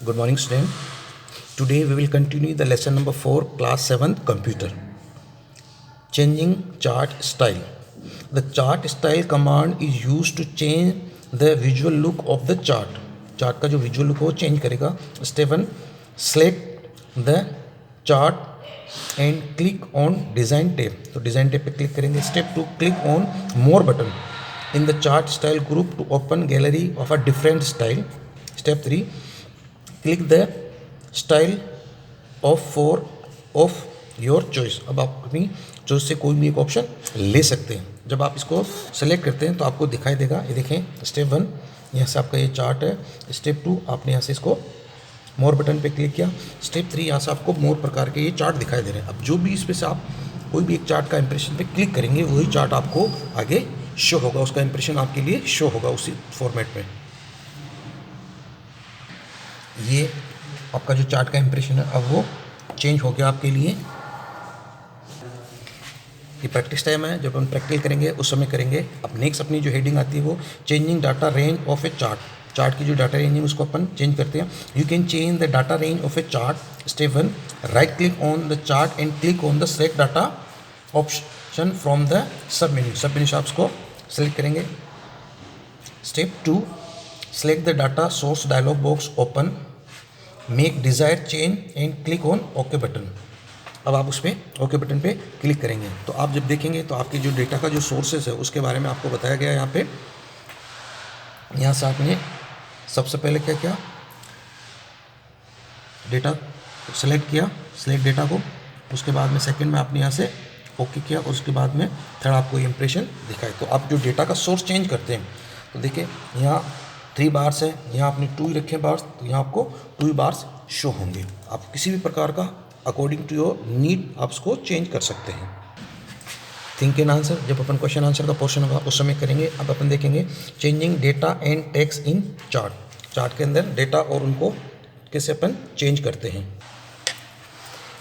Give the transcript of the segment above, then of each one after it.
Good morning, student. Today we will continue the lesson number 4, class 7th computer. Changing chart style. The chart style command is used to change the visual look of the chart. Chart का जो visual look हो change करेगा. Step 1, select the chart and click on design tab. तो design tab पे click करेंगे. Step 2, click on more button in the chart style group to open gallery of a different style. Step 3, click the style of your choice. अब आप अपनी choice से कोई भी एक ऑप्शन ले सकते हैं. जब आप इसको सेलेक्ट करते हैं तो आपको दिखाई देगा, ये देखें स्टेप 1 यहाँ से आपका ये चार्ट है. स्टेप 2 आपने यहाँ से इसको मोर बटन पे क्लिक किया. स्टेप 3 यहाँ से आपको मोर प्रकार के ये चार्ट दिखाई दे रहे हैं. अब जो भी इस पे से आप कोई भी एक चार्ट का इंप्रेशन पे क्लिक करेंगे वही चार्ट आपको आगे शो होगा, उसका इंप्रेशन आपके लिए शो होगा उसी फॉर्मेट में. ये आपका जो चार्ट का इंप्रेशन है अब वो चेंज हो गया आपके लिए. ये प्रैक्टिस टाइम है, जब हम प्रैक्टिस करेंगे उस समय करेंगे. अब नेक्स्ट अपनी जो हेडिंग आती है वो changing data range of A chart. Chart की जो डाटा रेंज है उसको अपन चेंज करते हैं. You can change the data range of A chart. Step 1, right click on the chart and click on the select data option from the sub menu. सब menu से आप उसको सेलेक्ट करेंगे. Step 2, select the data source dialogue box open, make desire change and click on okay button. अब आप उस पर okay button पे क्लिक करेंगे तो आप जब देखेंगे तो आपके जो डेटा का जो सोर्सेज है उसके बारे में आपको बताया गया है. यहाँ पे यहाँ से आपने सबसे पहले क्या किया, डेटा सेलेक्ट किया, सेलेक्ट डेटा को. उसके बाद में सेकंड में आपने यहाँ से ओके किया और उसके बाद में थर्ड आपको ये इंप्रेशन दिखाए. तो आप जो डेटा का सोर्स चेंज करते हैं तो देखिए यहाँ 3 बार्स है, यहाँ आपने 2 ही रखे बार्स, तो यहाँ आपको 2 ही बार्स शो होंगे. आप किसी भी प्रकार का अकॉर्डिंग टू योर नीड आप उसको चेंज कर सकते हैं. थिंक एंड आंसर जब अपन क्वेश्चन आंसर का पोर्शन होगा उस समय करेंगे. अब अपन देखेंगे changing data and text in chart. Chart के अंदर डेटा और उनको कैसे अपन चेंज करते हैं.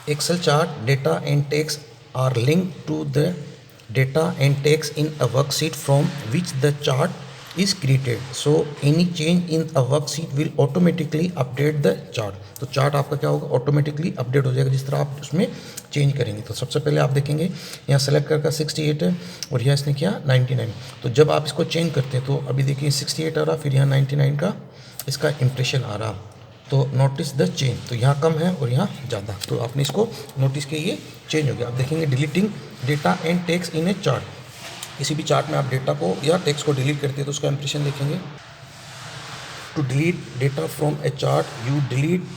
Excel chart data and text are link to the data and text in a worksheet from which the chart is created. So any change in a worksheet will automatically update the chart. तो chart आपका क्या होगा, automatically update हो जाएगा जिस तरह आप उसमें चेंज करेंगे. तो सबसे पहले आप देखेंगे यहाँ सेलेक्ट करके 68 है और यहाँ इसने किया 99. तो जब आप इसको चेंज करते हैं तो अभी देखिए 68 आ रहा, फिर यहाँ 99 का इसका इम्प्रेशन आ रहा. तो नोटिस द चेंज, तो यहाँ कम है और यहाँ ज़्यादा, तो आपने इसको नोटिस किया ये चेंज हो गया. आप देखेंगे deleting data and text in A chart. किसी भी चार्ट में आप डेटा को या टेक्स्ट को डिलीट करते हैं तो उसका इंप्रेशन देखेंगे. To delete data from a chart you delete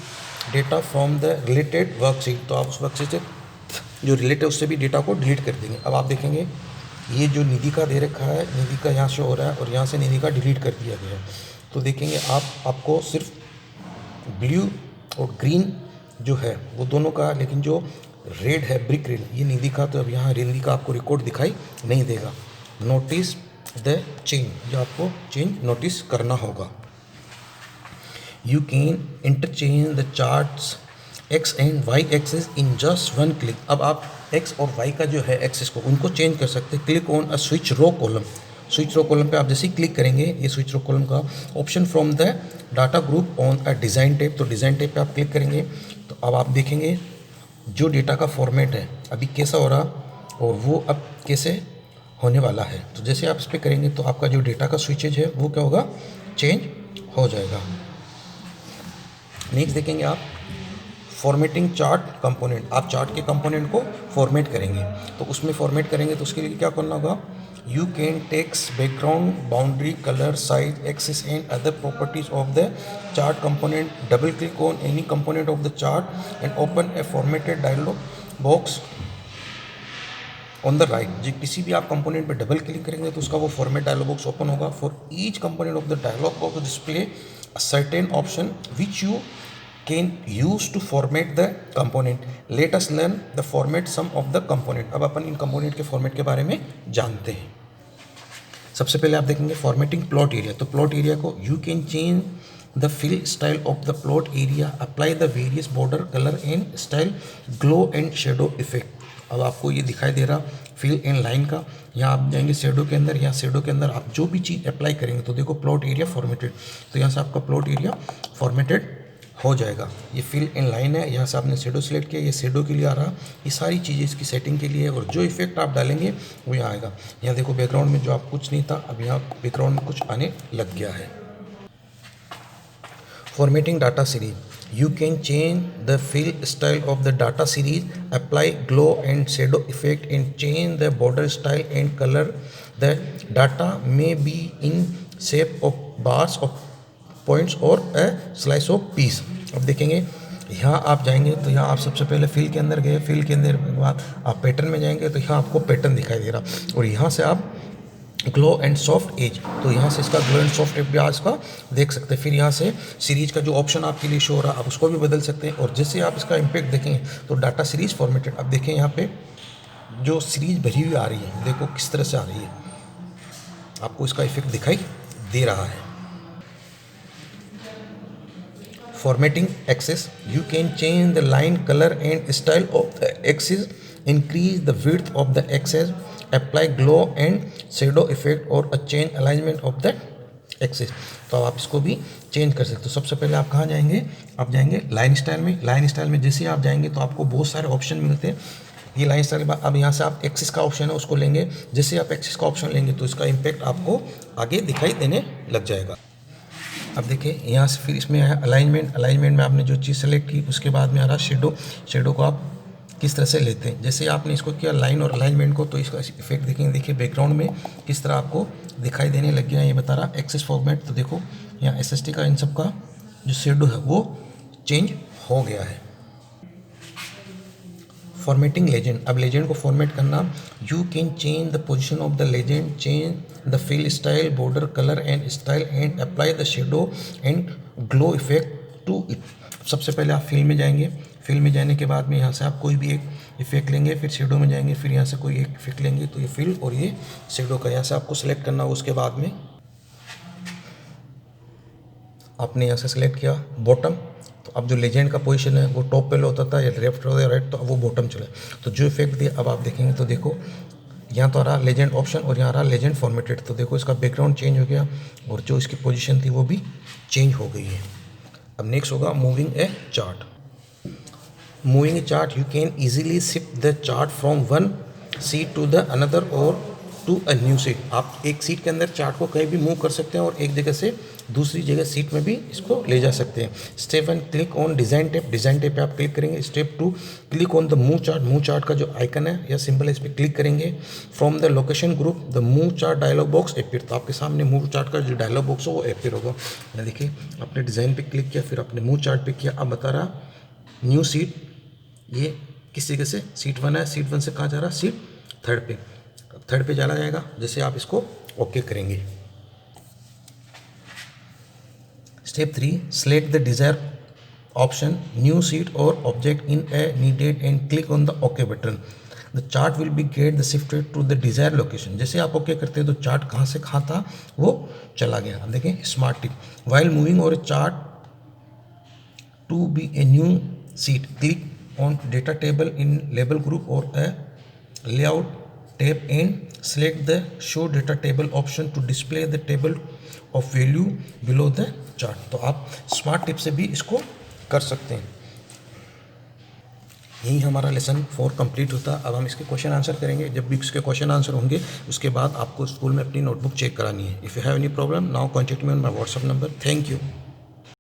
data from the related worksheet. तो आप उस वर्कशीट से जो रिलेटेड उससे भी डेटा को डिलीट कर देंगे. अब आप देखेंगे ये जो निधि का दे रखा है, निधि का यहाँ शो हो रहा है और यहाँ से निधि का डिलीट कर दिया गया है. तो देखेंगे आपको सिर्फ ब्लू और ग्रीन जो है वो दोनों का, लेकिन जो रेड है ब्रिक रेड ये निधि का, तो अब यहाँ निधि का आपको रिकॉर्ड दिखाई नहीं देगा. नोटिस द चेंज, जो आपको चेंज नोटिस करना होगा. You can interchange the charts X and Y axis in just 1 click. अब आप एक्स और वाई का जो है एक्सिस को उनको चेंज कर सकते हैं. Click on a switch row column. Switch row column पे आप जैसे ही क्लिक करेंगे ये स्विच रो कॉलम का option from the data group on a design tab. तो डिज़ाइन टेप पे आप क्लिक करेंगे तो अब आप देखेंगे जो डेटा का फॉर्मेट है अभी कैसा हो रहा और वो अब कैसे होने वाला है. तो जैसे आप इस पर करेंगे तो आपका जो डेटा का स्विचेज है वो क्या होगा, चेंज हो जाएगा. नेक्स्ट देखेंगे आप फॉर्मेटिंग चार्ट कंपोनेंट. आप चार्ट के कंपोनेंट को फॉर्मेट करेंगे तो उसमें फॉर्मेट करेंगे तो उसके लिए क्या करना होगा, you can text background boundary colour size axis and other properties of the chart component. Double click on any component of the chart and open a formatted dialog box on the right. जी किसी भी आप component पे double click करेंगे तो उसका वो format dialog box open होगा. For each component of the dialog box display a certain option which you can use to format the component. Let us learn the format some of the component. अब अपन इन component के format के बारे में जानते हैं. सबसे पहले आप देखेंगे फॉर्मेटिंग प्लॉट एरिया. तो प्लॉट एरिया को you can change the fill style of the plot area, apply the various border colour and style, glow and shadow effect. अब आपको ये दिखाई दे रहा फिल एंड लाइन का. यहाँ आप जाएंगे शेडो के अंदर, यहाँ शेडो के अंदर आप जो भी चीज़ अप्लाई करेंगे तो देखो प्लॉट एरिया फॉर्मेटेड. तो यहाँ से आपका प्लॉट एरिया फॉर्मेटेड हो जाएगा। ये फिल इन लाइन है, यहाँ से आपने शेडो सेलेक्ट किया, ये शेडो के लिए आ रहा, ये सारी चीज़ें इसकी सेटिंग के लिए है। और जो इफेक्ट आप डालेंगे वो यहाँ आएगा। यहाँ देखो बैकग्राउंड में जो आप कुछ नहीं था, अब यहाँ बैकग्राउंड में कुछ आने लग गया है। Formatting data series. You can change the fill style of the data series, apply glow and shadow effect, and change the border style and color. The data may be in shape of bars of points or a slice of piece. अब देखेंगे यहाँ आप जाएंगे तो यहाँ आप सबसे पहले फिल के अंदर गए, फिल के अंदर के बाद आप पैटर्न में जाएंगे तो यहाँ आपको पैटर्न दिखाई दे रहा, और यहाँ से आप ग्लो एंड सॉफ्ट एज, तो यहाँ से इसका ग्लो एंड सॉफ्ट एज भी आज का देख सकते हैं। फिर यहाँ से सीरीज का जो ऑप्शन आपके लिए शो हो रहा है आप उसको भी बदल सकते हैं। और जैसे आप इसका इम्पैक्ट देखेंगे तो डाटा सीरीज फॉर्मेटेड, अब देखें यहाँ पे जो सीरीज भरी हुई आ रही है, देखो किस तरह से आ रही है, आपको इसका इफेक्ट दिखाई दे रहा है। Formatting axis. You can change the line, color and style of the axis, increase the width of the axis, apply glow and shadow effect और a change alignment of the axis। तो आप इसको भी change कर सकते हो। सबसे पहले आप कहाँ जाएंगे, आप जाएंगे लाइन स्टाइल में। लाइन स्टाइल में जैसे आप जाएंगे तो आपको बहुत सारे ऑप्शन मिलते हैं। ये लाइन स्टाइल के बाद अब यहाँ से आप एक्सिस का ऑप्शन है उसको लेंगे। जैसे आप एक्सिस का ऑप्शन लेंगे तो इसका इम्पैक्ट आपको आगे दिखाई देने लग जाएगा। अब देखिए यहाँ से फिर इसमें है अलाइनमेंट। अलाइनमेंट में आपने जो चीज़ सेलेक्ट की उसके बाद में आ रहा शेडो। शेडो को आप किस तरह से लेते हैं, जैसे आपने इसको किया लाइन और अलाइनमेंट को, तो इसका इफेक्ट देखेंगे। देखिए बैकग्राउंड में किस तरह आपको दिखाई देने लग गया है, ये बता रहा एक्सेस फॉर्मेट। तो देखो यहाँ SST का इन सब का जो शेडो है वो चेंज हो गया है। Formatting legend. अब लेजेंड को फॉर्मेट करना, you can change the position of the legend, change the fill style, border colour and style and apply the shadow and glow effect to it. सबसे पहले आप फिल में जाएंगे, फिल में जाने के बाद में यहाँ से आप कोई भी एक इफेक्ट लेंगे, फिर शेडो में जाएंगे, फिर यहाँ से कोई एक इफेक्ट लेंगे, तो ये फिल और ये शेडो का यहाँ से आपको सेलेक्ट करना होगा। उसके बाद में आपने यहाँ से सेलेक्ट किया बॉटम, तो अब जो लेजेंड का पोजीशन है वो टॉप पे होता था, या लेफ्ट या राइट, तो अब वो बॉटम चले। तो जो इफेक्ट दिया अब आप देखेंगे तो देखो यहाँ तो आ रहा लेजेंड ऑप्शन और यहाँ आ रहा लेजेंड फॉर्मेटेड। तो देखो इसका बैकग्राउंड चेंज हो गया और जो इसकी पोजीशन थी वो भी चेंज हो गई है। अब नेक्स्ट होगा moving a chart. Moving a chart, you can easily shift the chart from one sheet to the another or to a new sheet. आप एक सीट के अंदर चार्ट को कहीं भी मूव कर सकते हैं और एक जगह से दूसरी जगह सीट में भी इसको ले जा सकते हैं। Step 1, click on design tape. Design tab पे आप क्लिक करेंगे। Step 2, click on the move chart. Move chart का जो आइकन है या सिंबल है इस पर क्लिक करेंगे। From the location group the move chart dialog box appear, तो आपके सामने मूव चार्ट का जो डायलॉग बॉक्स हो वो अपीयर होगा। मैं देखिए आपने डिज़ाइन पे क्लिक किया, फिर आपने मूव चार्ट पे किया। अब बता रहा न्यू सीट, ये किस जगह से सीट 1 है, सीट 1 से कहाँ जा रहा, सीट 3rd पे। थर्ड पे चला जाएगा जैसे आप इसको ओके करेंगे। Step 3, select the desired option, new sheet और object in a needed and click on the okay button. The chart will be get the shifted to the desired location. जैसे आप ओके करते हैं तो चार्ट कहाँ से कहाँ था वो चला गया। अब देखें smart tip, while moving or chart to be a new sheet, click on data table in label group or a layout tab and select the show data table option to display the table of value below the chart। तो आप smart tip से भी इसको कर सकते हैं। यही हमारा लेसन 4 कंप्लीट होता। अब हम इसके क्वेश्चन आंसर करेंगे। जब भी इसके क्वेश्चन आंसर होंगे उसके बाद आपको स्कूल में अपनी नोटबुक चेक करानी है। If you have any problem now contact me on my WhatsApp number. Thank you.